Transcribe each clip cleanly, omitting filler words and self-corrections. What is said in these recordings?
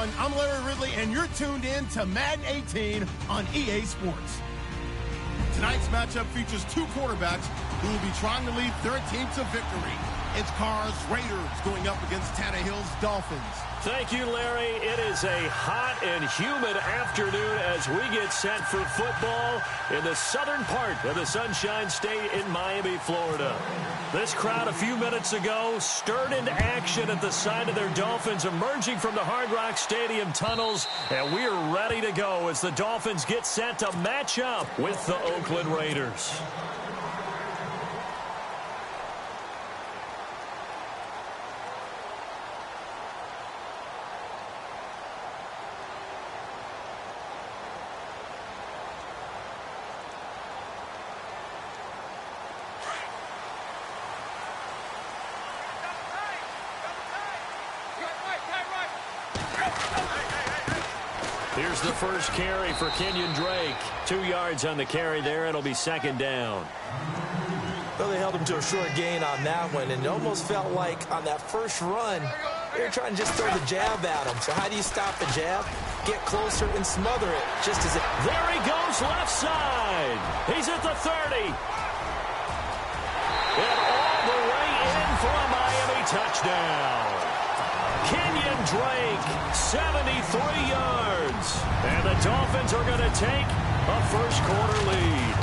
everyone. I'm Larry Ridley, and you're tuned in to Madden 18 on EA Sports. Tonight's matchup features two quarterbacks who will be trying to lead their team to victory. It's Carr's Raiders going up against Tannehill's Dolphins. Thank you, Larry. It is a hot and humid afternoon as we get set for football in the southern part of the Sunshine State in Miami, Florida. This crowd a few minutes ago stirred into action at the side of their Dolphins emerging from the Hard Rock Stadium tunnels, and we are ready to go as the Dolphins get set to match up with the Oakland Raiders. Here's the first carry for Kenyon Drake. 2 yards on the carry there. It'll be second down. Well, they held him to a short gain on that one, and it almost felt like on that first run, they were trying to just throw the jab at him. So how do you stop the jab? Get closer and smother it, just as it... There he goes, left side. He's at the 30. And all the way in for a Miami touchdown. Kenyon Drake, 73 yards. And the Dolphins are going to take a first-quarter lead.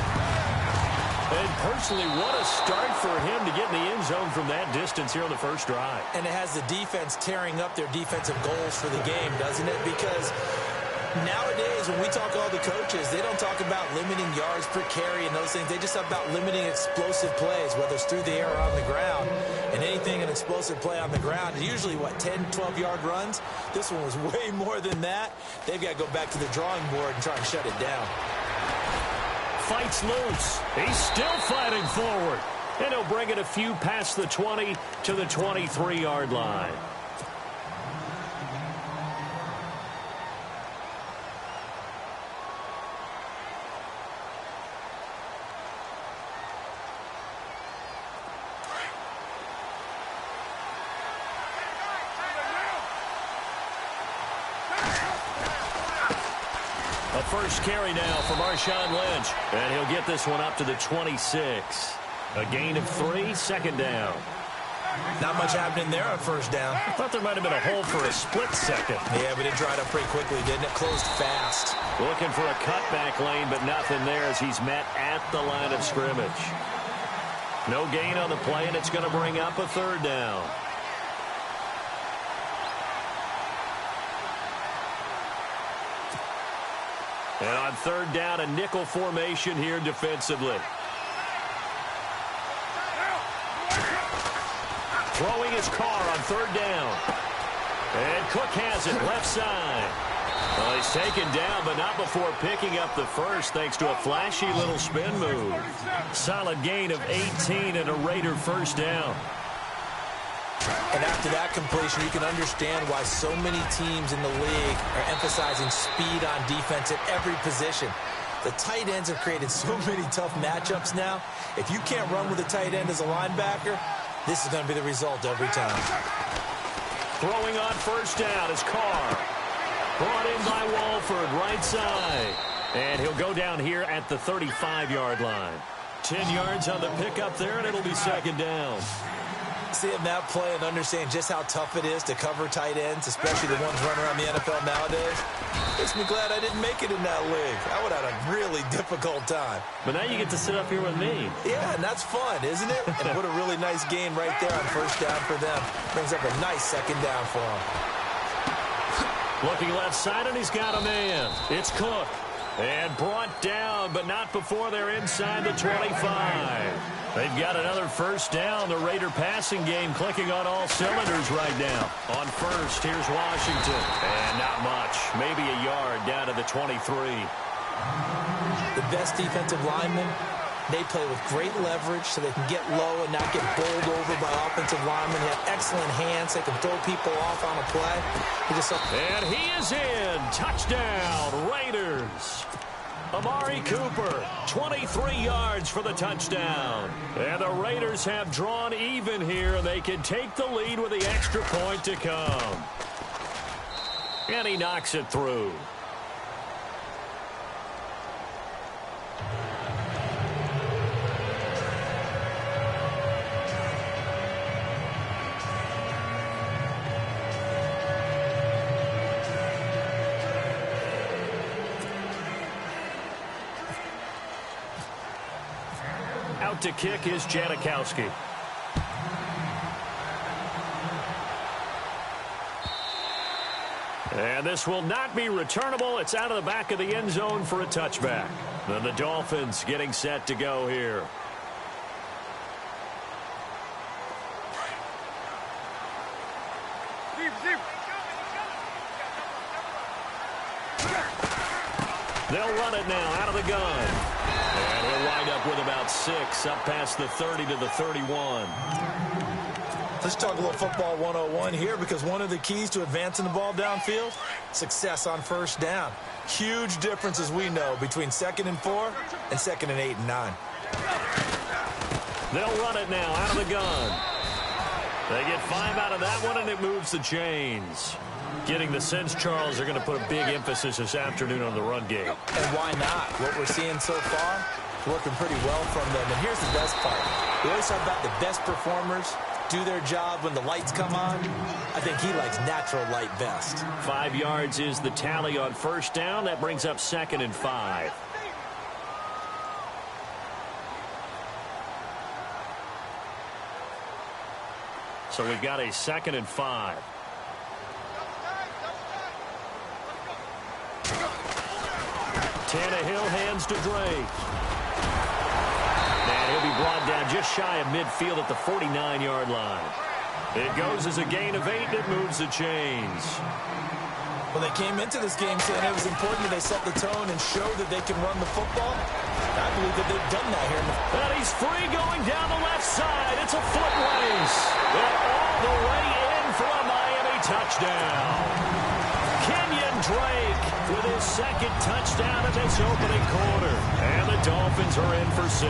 And personally, what a start for him to get in the end zone from that distance here on the first drive. And it has the defense tearing up their defensive goals for the game, doesn't it? Because nowadays, when we talk to all the coaches, they don't talk about limiting yards per carry and those things. They just talk about limiting explosive plays, whether it's through the air or on the ground. And anything an explosive play on the ground is usually, 10, 12-yard runs? This one was way more than that. They've got to go back to the drawing board and try and shut it down. Fights loose. He's still fighting forward. And he'll bring it a few past the 20 to the 23-yard line. First carry now for Marshawn Lynch, and he'll get this one up to the 26. A gain of 3, second down. Not much happening there on first down. I thought there might have been a hole for a split second. Yeah, but it dried up pretty quickly, didn't it? Closed fast. Looking for a cutback lane, but nothing there as he's met at the line of scrimmage. No gain on the play, and it's going to bring up a third down. And on third down, a nickel formation here defensively. Throwing his car on third down. And Cook has it left side. Well, he's taken down, but not before picking up the first thanks to a flashy little spin move. Solid gain of 18 and a Raider first down. And after that completion, you can understand why so many teams in the league are emphasizing speed on defense at every position. The tight ends have created so many tough matchups now. If you can't run with a tight end as a linebacker, this is going to be the result every time. Throwing on first down is Carr. Brought in by Walford, right side. And he'll go down here at the 35-yard line. 10 yards on the pickup there, and it'll be second down. Seeing that play and understand just how tough it is to cover tight ends, especially the ones running around the NFL nowadays, makes me glad I didn't make it in that league. I would have had a really difficult time. But now you get to sit up here with me. Yeah, and that's fun, isn't it? And what a really nice game right there on first down for them. Brings up a nice second down for them. Looking left side, and he's got a man. It's Cook. And brought down, but not before they're inside the 25. They've got another first down. The Raider passing game clicking on all cylinders right now. On first, here's Washington. And not much. Maybe a yard down to the 23. The best defensive linemen, they play with great leverage so they can get low and not get bowled over by offensive linemen. They have excellent hands. They can throw people off on a play. And he is in. Touchdown, Raiders. Amari Cooper, 23 yards for the touchdown. And the Raiders have drawn even here. They can take the lead with the extra point to come. And he knocks it through. Out to kick is Janikowski. And this will not be returnable. It's out of the back of the end zone for a touchback. Then the Dolphins getting set to go here. They'll run it now out of the gun. And he'll wind up with about 6, up past the 30 to the 31. Let's talk a little football 101 here, because one of the keys to advancing the ball downfield, success on first down. Huge difference, as we know, between 2nd and 4 and 2nd and 8 and 9. They'll run it now out of the gun. They get 5 out of that one, and it moves the chains. Getting the sense, Charles, they're going to put a big emphasis this afternoon on the run game. And why not? What we're seeing so far is working pretty well from them. And here's the best part. We always talk about the best performers do their job when the lights come on. I think he likes natural light best. 5 yards is the tally on first down. That brings up 2nd and 5. So we've got a 2nd and 5. Tannehill hands to Drake. And he'll be brought down just shy of midfield at the 49-yard line. It goes as a gain of 8. It moves the chains. Well, they came into this game saying it was important that they set the tone and show that they can run the football. I believe that they've done that here. And he's free going down the left side. It's a foot race. And all the way in for a Miami touchdown. Kenyon Drake with his 2nd touchdown in this opening quarter. And the Dolphins are in for 6.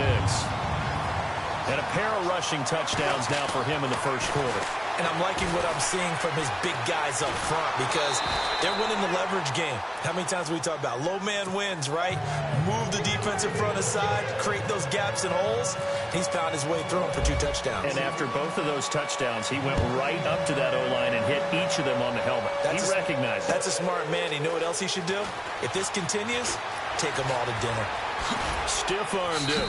And a pair of rushing touchdowns now for him in the first quarter. And I'm liking what I'm seeing from his big guys up front, because they're winning the leverage game. How many times we talk about low man wins, right? Move the defensive front aside, create those gaps and holes. He's found his way through them for 2 touchdowns. And after both of those touchdowns, he went right up to that O-line and hit each of them on the helmet. He recognized it. That's a smart man. You know what else he should do? If this continues, take them all to dinner. Stiff-armed him.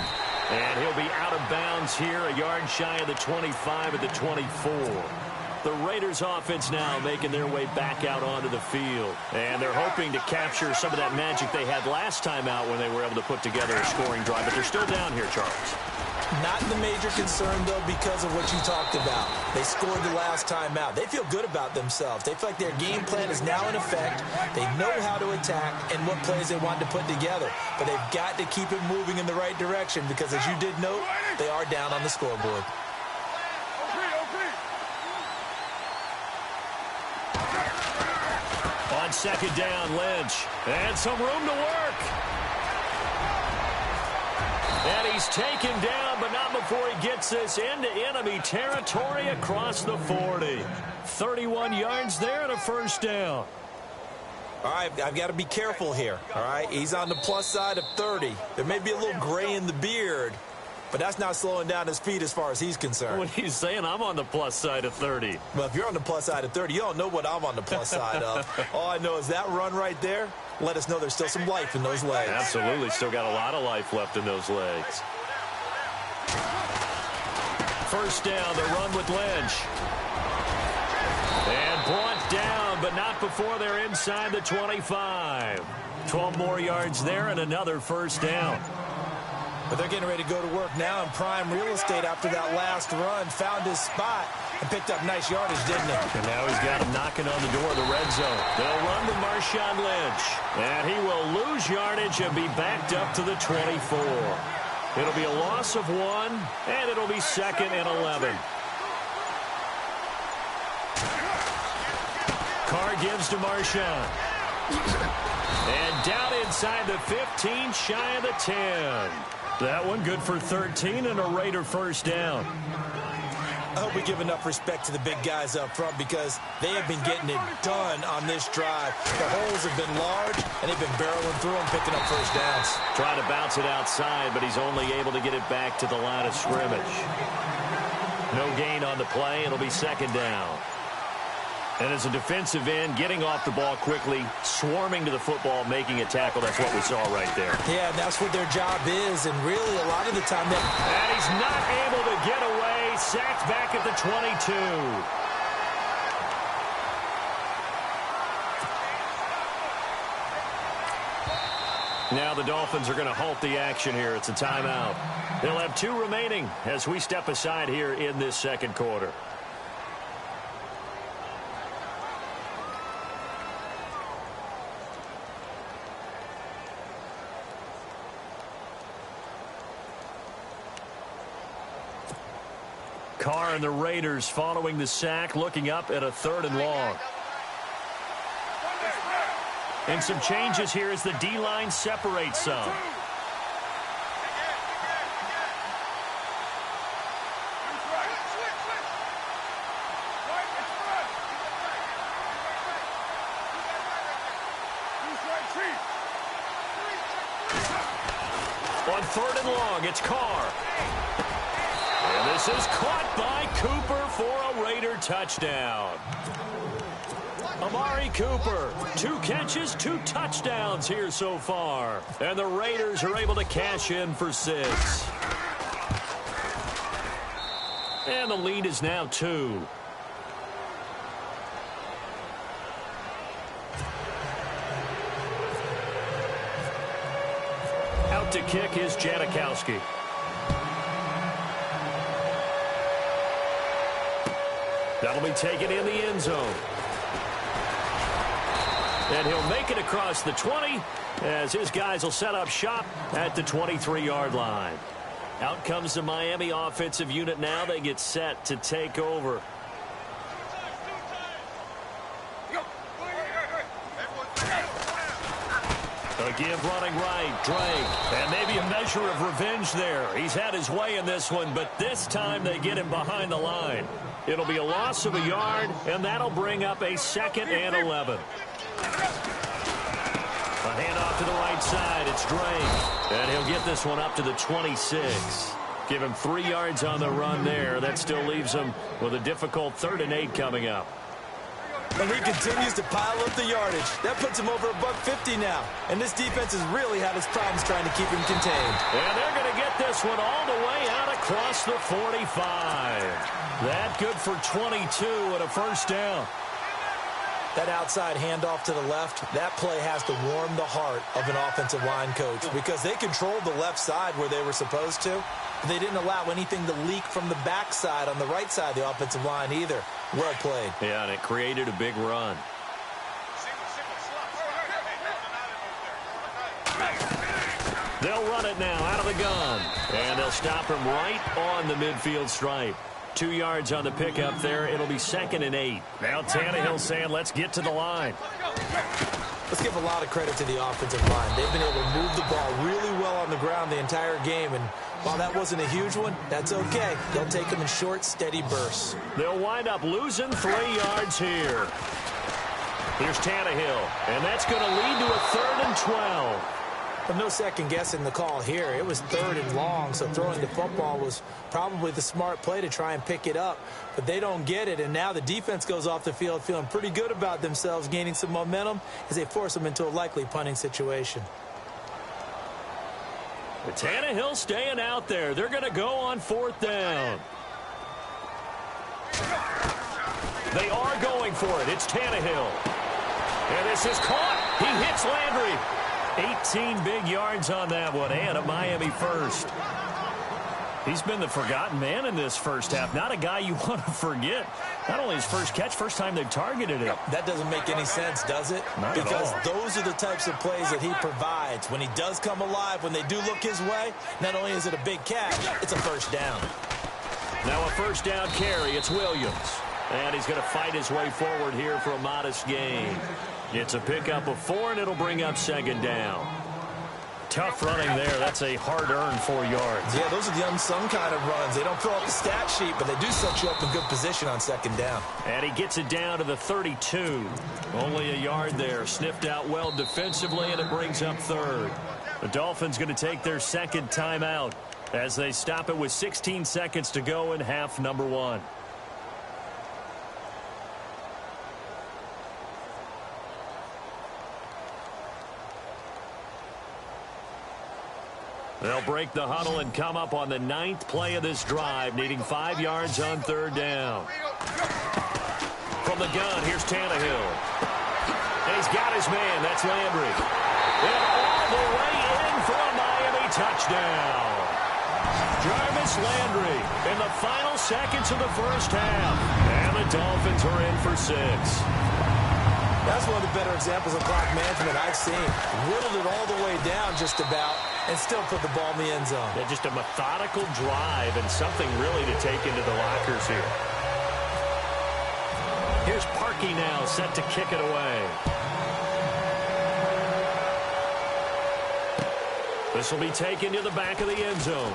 And he'll be out of bounds here, a yard shy of the 25 at the 24. The Raiders offense now making their way back out onto the field. And they're hoping to capture some of that magic they had last time out when they were able to put together a scoring drive. But they're still down here, Charles. Not the major concern, though, because of what you talked about. They scored the last time out. They feel good about themselves. They feel like their game plan is now in effect. They know how to attack and what plays they want to put together. But they've got to keep it moving in the right direction, because, as you did note, they are down on the scoreboard. On 2nd down, Lynch. And some room to work. And he's taken down, but not before he gets this into enemy territory across the 40. 31 yards there and a first down. All right, I've got to be careful here, all right? He's on the plus side of 30. There may be a little gray in the beard, but that's not slowing down his feet as far as he's concerned. What he's saying, I'm on the plus side of 30. Well, if you're on the plus side of 30, you don't know what I'm on the plus side of. All I know is that run right there let us know there's still some life in those legs. Absolutely, still got a lot of life left in those legs. First down, the run with Lynch. And brought down, but not before they're inside the 25. 12 more yards there and another first down. But they're getting ready to go to work now in prime real estate after that last run. Found his spot and picked up nice yardage, didn't he? And now he's got him knocking on the door of the red zone. They'll run to Marshawn Lynch. And he will lose yardage and be backed up to the 24. It'll be a loss of 1, and it'll be 2nd and 11. Carr gives to Marshawn. And down inside the 15, shy of the 10. That one good for 13 and a Raider first down. I hope we give enough respect to the big guys up front because they have been getting it done on this drive. The holes have been large, and they've been barreling through them, picking up first downs. Trying to bounce it outside, but he's only able to get it back to the line of scrimmage. No gain on the play. It'll be second down. And as a defensive end, getting off the ball quickly, swarming to the football, making a tackle, that's what we saw right there. Yeah, that's what their job is, and really a lot of the time And he's not able to get away, sacked back at the 22. Now the Dolphins are going to halt the action here. It's a timeout. They'll have 2 remaining as we step aside here in this second quarter. Carr and the Raiders following the sack, looking up at a 3rd and long. And some changes here as the D-line separates some. On 3rd and long, it's Carr. And this is caught by Cooper for a Raider touchdown. Amari Cooper, 2 catches, 2 touchdowns here so far. And the Raiders are able to cash in for 6. And the lead is now 2. Out to kick is Janikowski. That'll be taken in the end zone. And he'll make it across the 20 as his guys will set up shop at the 23-yard line. Out comes the Miami offensive unit now. They get set to take over. A give running right, Drake. And maybe a measure of revenge there. He's had his way in this one, but this time they get him behind the line. It'll be a loss of a yard, and that'll bring up a 2nd and 11. A handoff to the right side. It's Drake. And he'll get this one up to the 26. Give him 3 yards on the run there. That still leaves him with a difficult 3rd and 8 coming up. And he continues to pile up the yardage. That puts him over $150 now. And this defense has really had its problems trying to keep him contained. And they're going to get this one all the way out across the 45. That good for 22 and a first down. That outside handoff to the left, that play has to warm the heart of an offensive line coach because they controlled the left side where they were supposed to. But they didn't allow anything to leak from the backside on the right side of the offensive line either. Well played. Yeah, and it created a big run. They'll run it now out of the gun. And they'll stop him right on the midfield stripe. 2 yards on the pickup there. It'll be 2nd and 8. Now Tannehill saying, let's get to the line. Let's give a lot of credit to the offensive line. They've been able to move the ball really well on the ground the entire game. And while that wasn't a huge one, that's okay. They'll take them in short, steady bursts. They'll wind up losing 3 yards here. Here's Tannehill. And that's going to lead to a 3rd and 12. But no second guessing the call here. It was 3rd and long, so throwing the football was probably the smart play to try and pick it up. But they don't get it, and now the defense goes off the field feeling pretty good about themselves, gaining some momentum as they force them into a likely punting situation. Tannehill staying out there. They're going to go on 4th down. They are going for it. It's Tannehill. And this is caught. He hits Landry. 18 big yards on that one, and a Miami first. He's been the forgotten man in this first half. Not a guy you want to forget. Not only his first catch, first time they've targeted him. That doesn't make any sense, does it? Not because at all. Those are the types of plays that he provides. When he does come alive, when they do look his way, not only is it a big catch, it's a first down. Now a first down carry. It's Williams. And he's going to fight his way forward here for a modest gain. It's a pickup of 4, and it'll bring up 2nd down. Tough running there. That's a hard-earned 4 yards. Yeah, those are the unsung kind of runs. They don't fill out the stat sheet, but they do set you up in good position on second down. And he gets it down to the 32. Only a yard there. Sniffed out well defensively, and it brings up third. The Dolphins going to take their second timeout as they stop it with 16 seconds to go in half number 1. They'll break the huddle and come up on the 9th play of this drive, needing 5 yards on third down. From the gun, here's Tannehill. And he's got his man. That's Landry. And all the way in for a Miami touchdown. Jarvis Landry in the final seconds of the first half. And the Dolphins are in for 6. That's one of the better examples of clock management I've seen. Whittled it all the way down just about and still put the ball in the end zone. Yeah, just a methodical drive and something really to take into the lockers here. Here's Parkey now set to kick it away. This will be taken to the back of the end zone.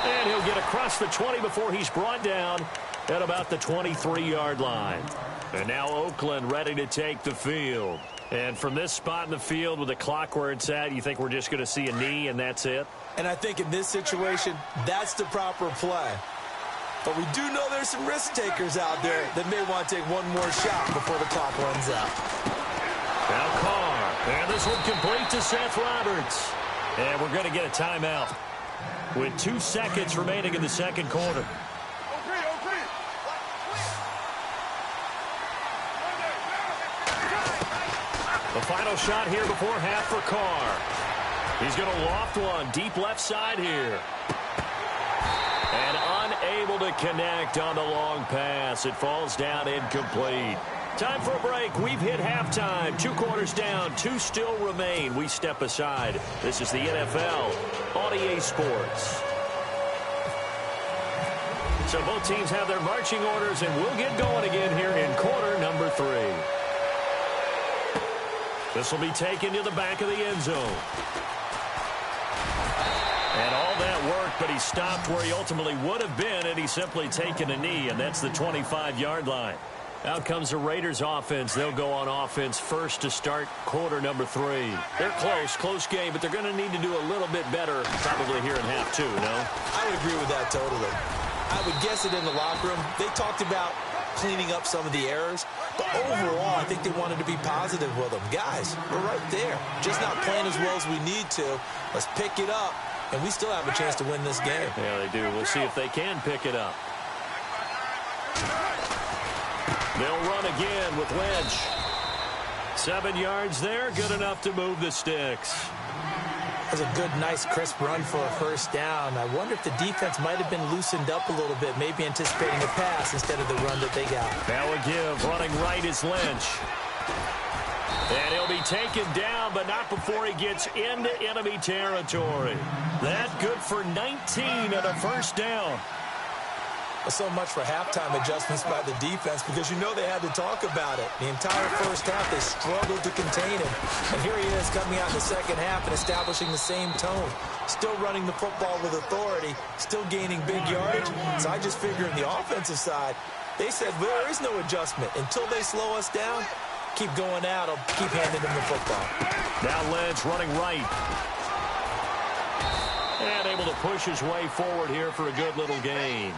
And he'll get across the 20 before he's brought down at about the 23-yard line. And now Oakland ready to take the field. And from this spot in the field with the clock where it's at, you think we're just going to see a knee and that's it? And I think in this situation, that's the proper play. But we do know there's some risk takers out there that may want to take one more shot before the clock runs out. Now Carr. And this one complete to Seth Roberts. And we're going to get a timeout with 2 seconds remaining in the second quarter. The final shot here before half for Carr. He's going to loft one deep left side here. And unable to connect on the long pass. It falls down incomplete. Time for a break. We've hit halftime. 2 quarters down. 2 still remain. We step aside. This is the NFL on EA Sports. So both teams have their marching orders, and we'll get going again here in quarter number 3. This will be taken to the back of the end zone. And all that worked, but he stopped where he ultimately would have been, and he's simply taken a knee, and that's the 25-yard line. Out comes the Raiders offense. They'll go on offense first to start quarter number 3. They're close game, but they're going to need to do a little bit better probably here in half 2, no? I would agree with that totally. I would guess it in the locker room. They talked about cleaning up some of the errors, but overall, I think they wanted to be positive with them. Guys, we're right there. Just not playing as well as we need to. Let's pick it up, and we still have a chance to win this game. Yeah, they do. We'll see if they can pick it up. They'll run again with Lynch. 7 yards there, good enough to move the sticks. That was a good, nice, crisp run for a first down. I wonder if the defense might have been loosened up a little bit, maybe anticipating a pass instead of the run that they got. Now a give. Running right is Lynch. And he'll be taken down, but not before he gets into enemy territory. That good for 19 and a first down. So much for halftime adjustments by the defense, because you know they had to talk about it. The entire first half, they struggled to contain him. And here he is coming out in the second half and establishing the same tone. Still running the football with authority, still gaining big yardage. So I just figure on the offensive side, they said, well, there is no adjustment. Until they slow us down, keep going out, I'll keep handing them the football. Now Lynch running right. And able to push his way forward here for a good little gain.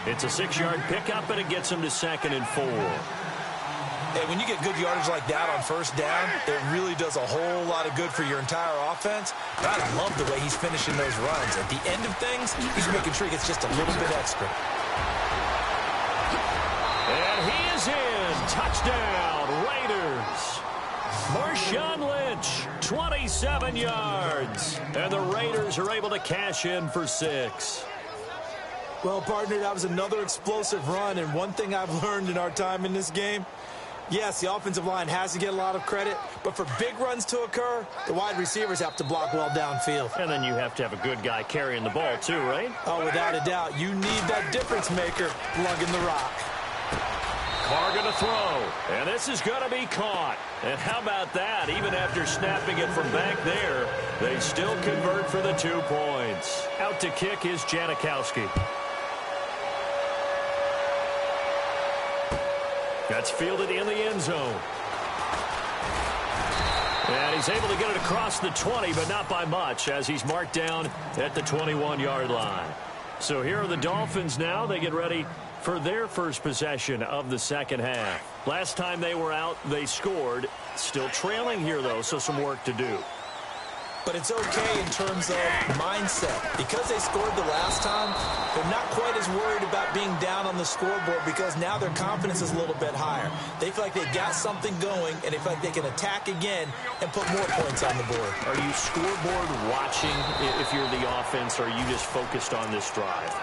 It's a 6-yard pickup, and it gets him to 2nd and 4. Hey, when you get good yardage like that on first down, it really does a whole lot of good for your entire offense. But I love the way he's finishing those runs. At the end of things, he's making sure he gets just a little bit extra. And he is in. Touchdown, Raiders. Marshawn Lynch, 27 yards. And the Raiders are able to cash in for 6. Well, partner, that was another explosive run, and one thing I've learned in our time in this game, yes, the offensive line has to get a lot of credit, but for big runs to occur, the wide receivers have to block well downfield. And then you have to have a good guy carrying the ball too, right? Oh, without a doubt. You need that difference maker lugging the rock. Carr going to throw. And this is going to be caught. And how about that? Even after snapping it from back there, they still convert for the 2 points. Out to kick is Janikowski. That's fielded in the end zone. And he's able to get it across the 20, but not by much, as he's marked down at the 21-yard line. So here are the Dolphins now. They get ready for their first possession of the second half. Last time they were out, they scored. Still trailing here, though, so some work to do. But it's okay in terms of mindset. Because they scored the last time, they're not quite as worried about being down on the scoreboard because now their confidence is a little bit higher. They feel like they got something going, and they feel like they can attack again and put more points on the board. Are you scoreboard watching if you're the offense, or are you just focused on this drive?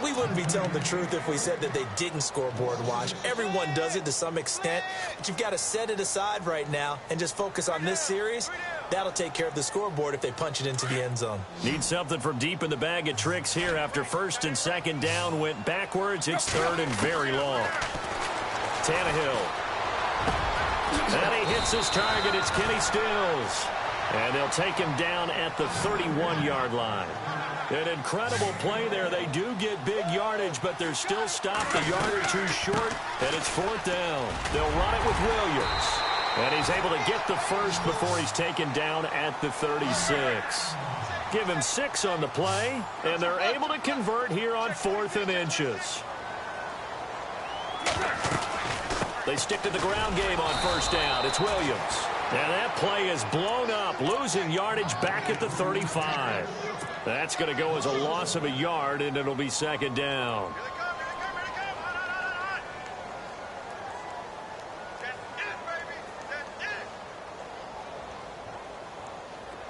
We wouldn't be telling the truth if we said that they didn't scoreboard watch. Everyone does it to some extent, but you've got to set it aside right now and just focus on this series. That'll take care of the scoreboard if they punch it into the end zone. Need something from deep in the bag of tricks here after first and second down went backwards. It's third and very long. Tannehill. And he hits his target. It's Kenny Stills. And they'll take him down at the 31-yard line. An incredible play there. They do get big yardage, but they're still stopped a yard or two short, and it's fourth down. They'll run it with Williams. And he's able to get the first before he's taken down at the 36. Give him 6 on the play, and they're able to convert here on 4th and inches. They stick to the ground game on first down. It's Williams. And that play is blown up, losing yardage back at the 35. That's going to go as a loss of a yard, and it'll be second down.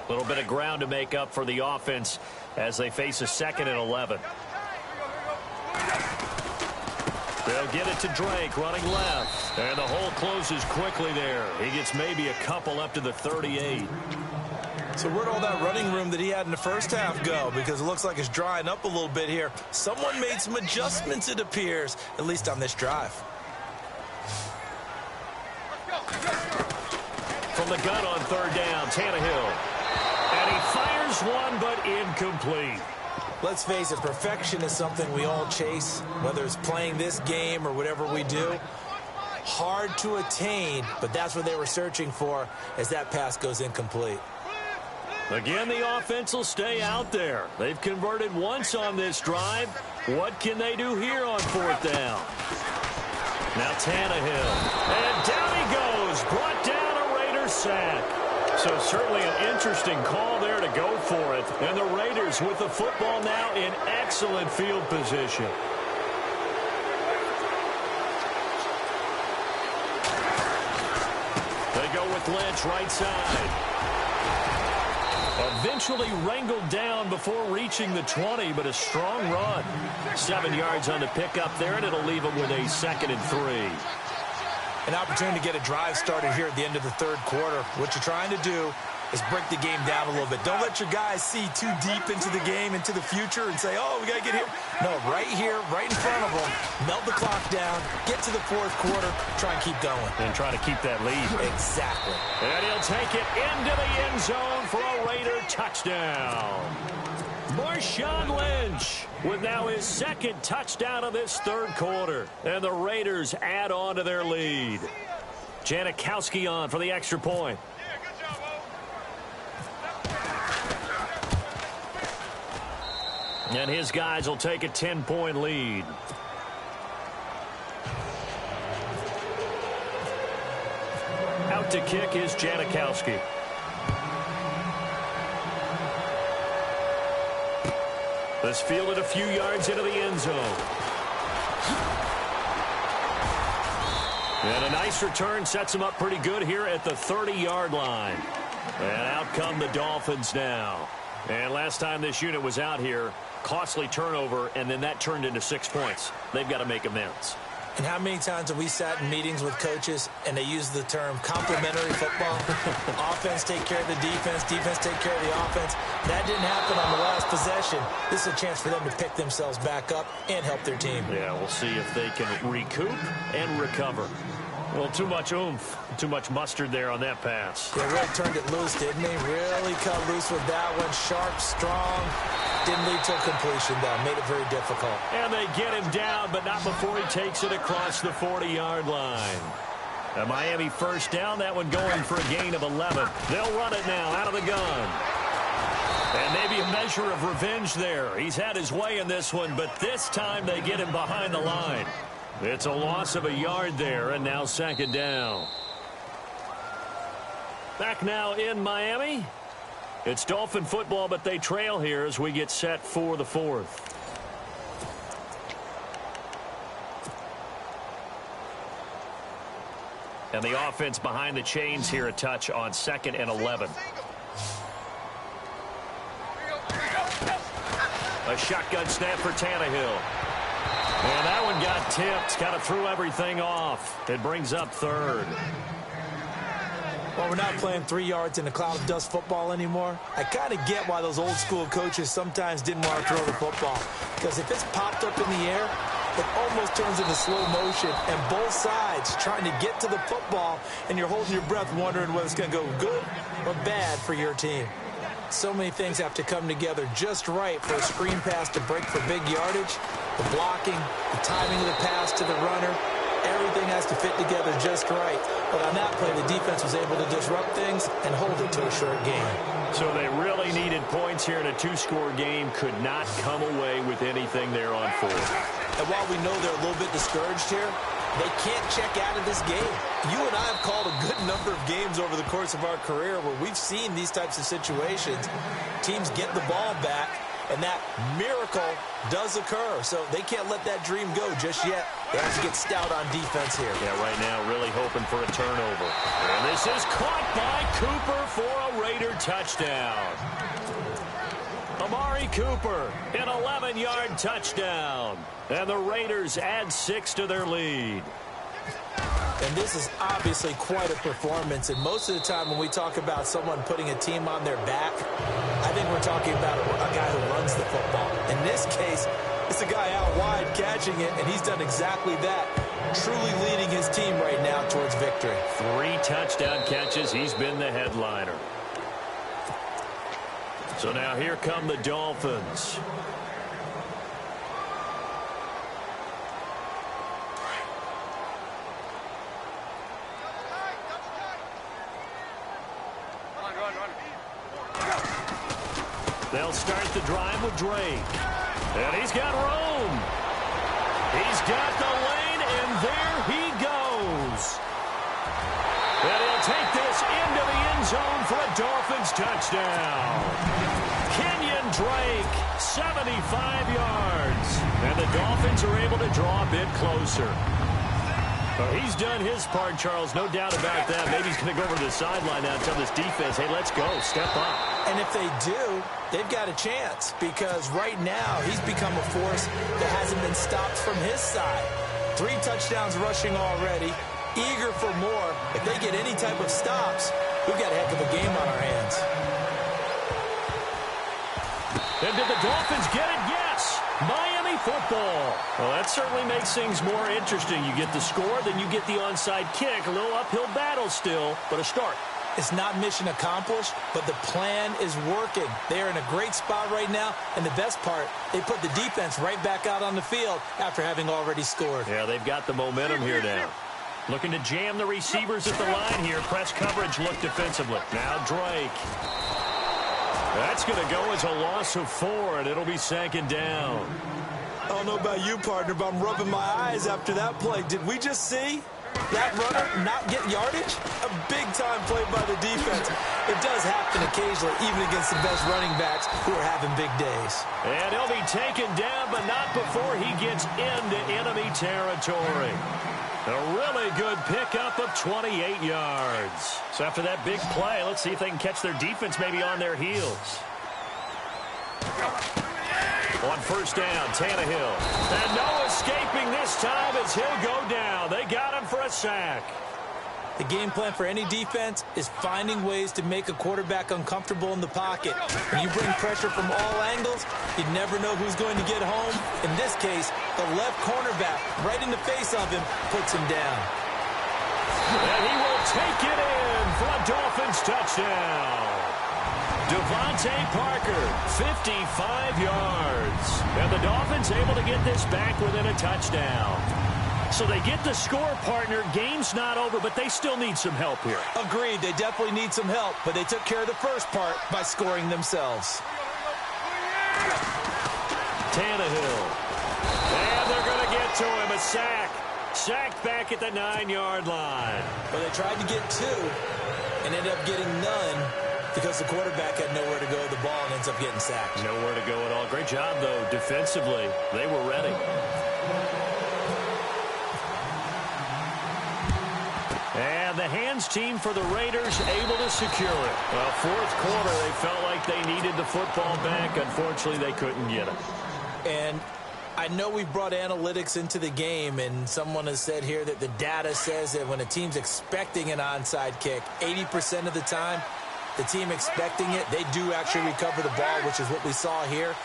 A little bit of ground to make up for the offense as they face a 2nd and 11. They'll get it to Drake, running left. And the hole closes quickly there. He gets maybe a couple up to the 38. So where'd all that running room that he had in the first half go? Because it looks like it's drying up a little bit here. Someone made some adjustments, it appears, at least on this drive. From the gun on third down, Tannehill. And he fires one, but incomplete. Let's face it, perfection is something we all chase, whether it's playing this game or whatever we do. Hard to attain, but that's what they were searching for as that pass goes incomplete. Again, the offense will stay out there. They've converted once on this drive. What can they do here on fourth down? Now Tannehill. And down he goes. Brought down a Raiders sack. So certainly an interesting call there to go for it. And the Raiders with the football now in excellent field position. They go with Lynch right side. Eventually wrangled down before reaching the 20, but a strong run. 7 yards on the pickup there, and it'll leave them with a 2nd and 3. An opportunity to get a drive started here at the end of the third quarter. What you're trying to do is break the game down a little bit. Don't let your guys see too deep into the game, into the future, and say, oh, we got to get here. No, right here, right in front of them, melt the clock down, get to the fourth quarter, try and keep going. And try to keep that lead. Exactly. And he'll take it into the end zone for a Raider touchdown. Marshawn Lynch with now his 2nd touchdown of this third quarter. And the Raiders add on to their lead. Janikowski on for the extra point. And his guys will take a 10-point lead. Out to kick is Janikowski. This fielded a few yards into the end zone. And a nice return sets him up pretty good here at the 30-yard line. And out come the Dolphins now. And last time this unit was out here, costly turnover, and then that turned into 6 points. They've got to make amends. And how many times have we sat in meetings with coaches and they use the term complementary football? Offense take care of the defense, defense take care of the offense. That didn't happen on the last possession. This is a chance for them to pick themselves back up and help their team. Yeah, we'll see if they can recoup and recover. Well, too much oomph, too much mustard there on that pass. They really turned it loose, didn't they? Really cut loose with that one. Sharp, strong. Didn't lead to a completion, though. Made it very difficult. And they get him down, but not before he takes it across the 40-yard line. A Miami first down, that one going for a gain of 11. They'll run it now out of the gun. And maybe a measure of revenge there. He's had his way in this one, but this time they get him behind the line. It's a loss of a yard there, and now second down. Back now in Miami. It's Dolphin football, but they trail here as we get set for the fourth. And the offense behind the chains here, a touch on 2nd and 11. A shotgun snap for Tannehill. And that one got tipped, kind of threw everything off. It brings up 3rd. Well, we're not playing 3 yards in a cloud of dust football anymore. I kind of get why those old school coaches sometimes didn't want to throw the football. Because if it's popped up in the air, it almost turns into slow motion. And both sides trying to get to the football, and you're holding your breath wondering whether it's going to go good or bad for your team. So many things have to come together just right for a screen pass to break for big yardage. The blocking, the timing of the pass to the runner, everything has to fit together just right. But on that play, the defense was able to disrupt things and hold it to a short game. So they really needed points here in a 2-score game. Could not come away with anything there on 4th. And while we know they're a little bit discouraged here, they can't check out of this game. You and I have called a good number of games over the course of our career where we've seen these types of situations. Teams get the ball back, and that miracle does occur. So they can't let that dream go just yet. They have to get stout on defense here. Yeah, right now really hoping for a turnover. And this is caught by Cooper for a Raider touchdown. Amari Cooper, an 11-yard touchdown. And the Raiders add 6 to their lead. And this is obviously quite a performance. And most of the time when we talk about someone putting a team on their back, I think we're talking about a guy who runs the football. In this case, it's a guy out wide catching it, and he's done exactly that, truly leading his team right now towards victory. 3 touchdown catches. He's been the headliner. So now here come the Dolphins. They'll start the drive with Drake. And he's got room. He's got the lane, and there he goes. And he'll take this into the end zone for a Dolphins touchdown. Kenyon Drake, 75 yards. And the Dolphins are able to draw a bit closer. Well, he's done his part, Charles, no doubt about that. Maybe he's going to go over to the sideline now and tell this defense, hey, let's go, step up. And if they do, they've got a chance because right now he's become a force that hasn't been stopped from his side. 3 touchdowns rushing already, eager for more. If they get any type of stops, we've got a heck of a game on our hands. And did the Dolphins get it? Yes. Miami football. Well, that certainly makes things more interesting. You get the score, then you get the onside kick. A little uphill battle still, but a start. It's not mission accomplished, but the plan is working. They are in a great spot right now, and the best part, they put the defense right back out on the field after having already scored. Yeah, they've got the momentum here now. Looking to jam the receivers at the line here. Press coverage look defensively. Now Drake. That's going to go as a loss of 4, and it'll be second down. I don't know about you, partner, but I'm rubbing my eyes after that play. Did we just see that runner not get yardage? A big-time play by the defense. It does happen occasionally, even against the best running backs who are having big days. And he'll be taken down, but not before he gets into enemy territory. A really good pickup of 28 yards. So after that big play, let's see if they can catch their defense maybe on their heels. On first down, Tannehill. And no escaping this time as yards. He'll go down. They got him for a sack. The game plan for any defense is finding ways to make a quarterback uncomfortable in the pocket. When you bring pressure from all angles, you never know who's going to get home. In this case, the left cornerback, right in the face of him, puts him down. And he will take it in for a Dolphins touchdown. Devontae Parker, 55 yards. And the Dolphins able to get this back within a touchdown. So they get the score, partner. Game's not over, but they still need some help here. Agreed. They definitely need some help, but they took care of the first part by scoring themselves. Tannehill. And they're going to get to him. A sack. Sacked back at the 9-yard line. Well, they tried to get 2 and ended up getting none because the quarterback had nowhere to go with the ball and ends up getting sacked. Nowhere to go at all. Great job, though, defensively. They were ready. And the hands team for the Raiders able to secure it. Well, fourth quarter, they felt like they needed the football back. Unfortunately, they couldn't get it. And I know we've brought analytics into the game, and someone has said here that the data says that when a team's expecting an onside kick, 80% of the time, the team expecting it, they do actually recover the ball, which is what we saw here.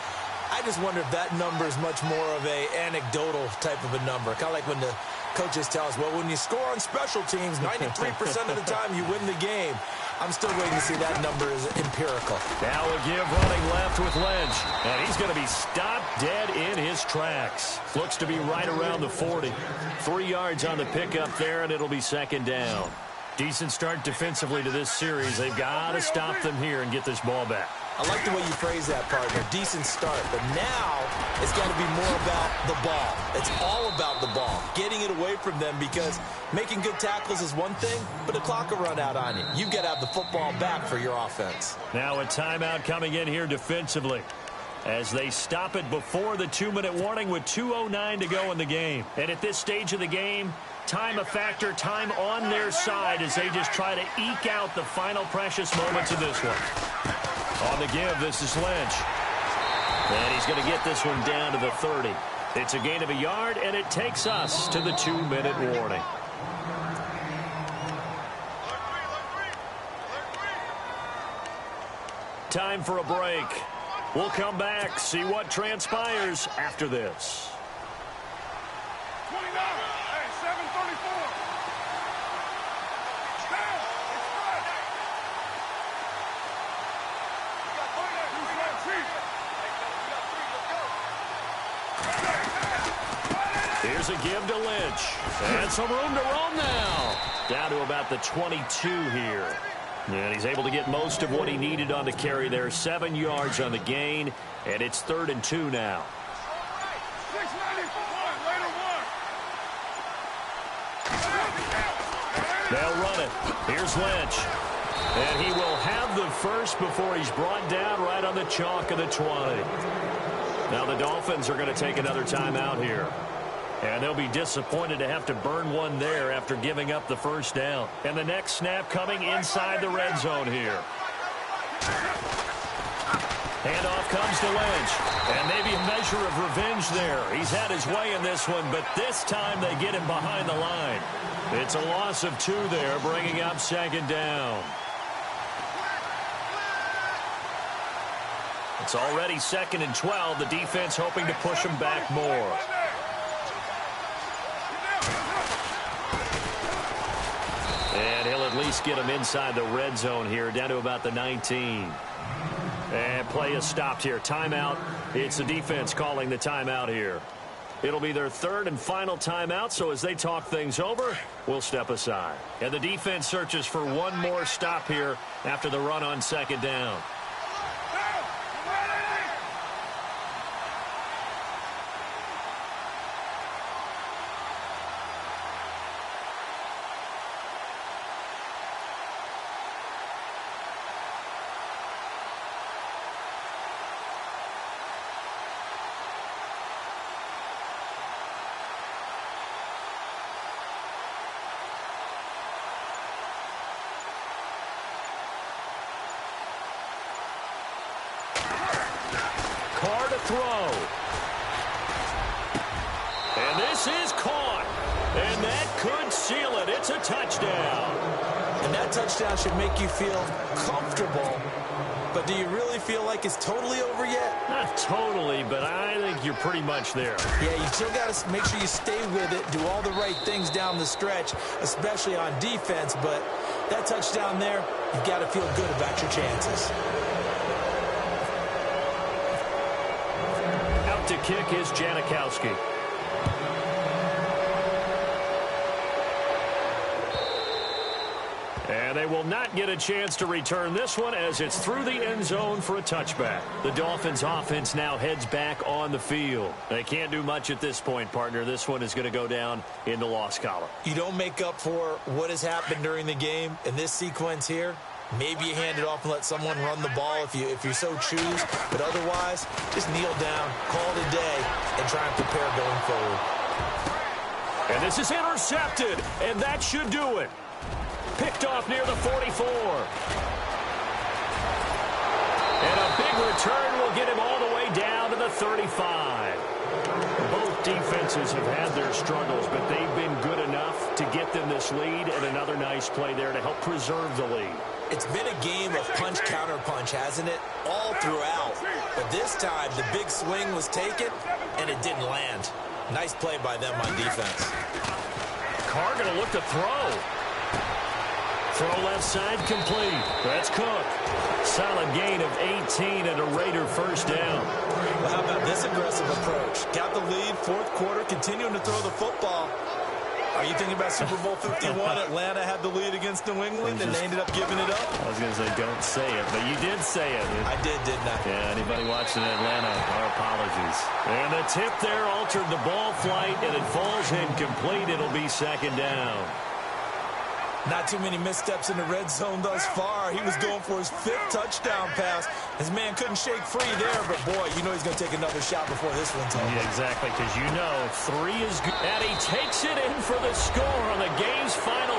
I just wonder if that number is much more of a anecdotal type of a number. Kind of like when the coaches tell us, well, when you score on special teams, 93% of the time you win the game. I'm still waiting to see that number is empirical. Now a give running left with Lynch. And he's going to be stopped dead in his tracks. Looks to be right around the 40. 3 yards on the pickup there, and it'll be second down. Decent start defensively to this series. They've got to stop them here and get this ball back. I like the way you phrase that, partner. Decent start. But now it's got to be more about the ball. It's all about the ball. Getting it away from them, because making good tackles is one thing, but the clock will run out on you. You've got to have the football back for your offense. Now a timeout coming in here defensively as they stop it before the 2-minute warning with 2:09 to go in the game. And at this stage of the game, time a factor, time on their side as they just try to eke out the final precious moments of this one. On the give, this is Lynch. And he's going to get this one down to the 30. It's a gain of a yard, and it takes us to the 2-minute warning. Time for a break. We'll come back, see what transpires after this. 29. Hey, 7:34. Here's a give to Lynch. And some room to roam now. Down to about the 22 here. And he's able to get most of what he needed on the carry there. 7 yards on the gain. And it's 3rd and 2 now. 694. They'll run it. Here's Lynch. And he will have the first before he's brought down right on the chalk of the 20. Now the Dolphins are going to take another timeout here. And they'll be disappointed to have to burn one there after giving up the first down. And the next snap coming inside the red zone here. Handoff comes to Lynch. And maybe a measure of revenge there. He's had his way in this one, but this time they get him behind the line. It's a loss of 2 there, bringing up second down. It's already 2nd and 12. The defense hoping to push him back more. And he'll at least get him inside the red zone here, down to about the 19. And play is stopped here. Timeout. It's the defense calling the timeout here. It'll be their 3rd and final timeout, so as they talk things over, we'll step aside. And the defense searches for one more stop here after the run on second down. Carr to throw. And this is caught. touchdown should make you feel comfortable. But do you really feel like it's totally over yet? Not totally, but I think you're pretty much there. Yeah, you still got to make sure you stay with it, do all the right things down the stretch, especially on defense. But that touchdown there, you've got to feel good about your chances. Out to kick is Janikowski. And they will not get a chance to return this one as it's through the end zone for a touchback. The Dolphins offense now heads back on the field. They can't do much at this point, partner. This one is going to go down in the loss column. You don't make up for what has happened during the game in this sequence here. Maybe you hand it off and let someone run the ball if you so choose. But otherwise, just kneel down, call it a day, and try and prepare going forward. And this is intercepted, and that should do it. Picked off near the 44. And a big return will get him all the way down to the 35. Both defenses have had their struggles, but they've been good enough to get them this lead, and another nice play there to help preserve the lead. It's been a game of punch-counter-punch, hasn't it? All throughout. But this time, the big swing was taken, and it didn't land. Nice play by them on defense. Carr going to look to throw. Throw left side complete. That's Cook. Solid gain of 18 and a Raider first down. Well, how about this aggressive approach? Got the lead, fourth quarter, continuing to throw the football. Are you thinking about Super Bowl 51? Atlanta had the lead against New England, and they ended up giving it up? I was going to say, don't say it, but you did say it. I did, didn't I? Yeah, anybody watching Atlanta, our apologies. And the tip there altered the ball flight, and it falls incomplete. It'll be second down. Not too many missteps in the red zone thus far. He was going for his 5th touchdown pass. His man couldn't shake free there, but boy, you know he's going to take another shot before this one's over. Yeah, exactly, because you know 3 is good. And he takes it in for the score on the game's final